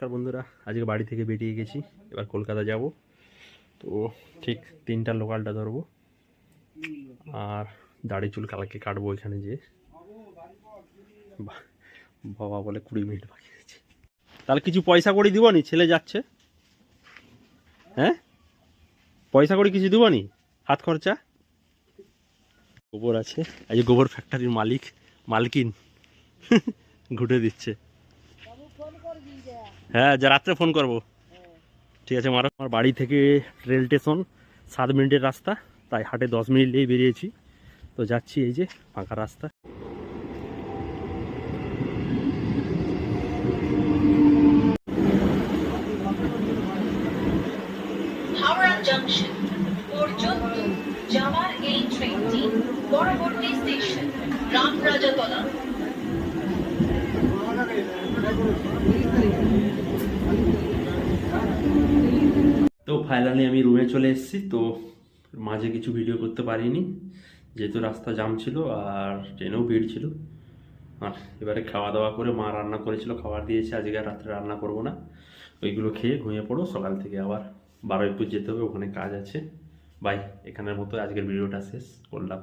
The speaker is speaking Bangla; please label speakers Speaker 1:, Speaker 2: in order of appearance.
Speaker 1: নমস্কার বন্ধুরা, আজকে বাড়ি থেকে বেরিয়ে গেছি। এবার কলকাতা যাব। তো ঠিক 3টার লোকালটা ধরবো, আর দাড়ি চুল কালকে কাটবো এখানে যে। বাবা বলে 20 মিনিট বাকি আছে। তাহলে কিছু পয়সা করে দিব নি? ছেলে যাচ্ছে। হ্যাঁ, পয়সা করে কিছু দিব নি? হাত খরচা। গোবর আছে, আজ গোবর ফ্যাক্টরির মালকিন ঘুটে দিচ্ছে। হ্যাঁ, যা রাত্রে ফোন করবো। ঠিক আছে মারো। আমার বাড়ি থেকে রেল স্টেশন 7 মিনিটের রাস্তা, তাই হাটে 10 মিনিট নিয়েই বেরিয়েছি। তো যাচ্ছি, এই যে ফাঁকা রাস্তা।
Speaker 2: হাওড়া জংশন পর্যন্ত যাওয়ার এই ট্রেনটি পরবর্তী স্টেশন রামরাজাতলা।
Speaker 1: তো ফাইনালি আমি রুমে চলে এসেছি। তো মাঝে কিছু ভিডিও করতে পারিনি, যেহেতু রাস্তা জাম ছিল আর ট্রেনেও ভিড় ছিল। আর এবারে খাওয়া দাওয়া করে মা রান্না করেছিল, খাবার দিয়েছে। আজকে আর রাত্রে রান্না করব না, ওইগুলো খেয়ে ঘুমিয়ে পড়ো। সকাল থেকে আবার বারুইপুর যেতে হবে, ওখানে কাজ আছে। বাই, এখানের মতো আজকের ভিডিওটা শেষ করলাম।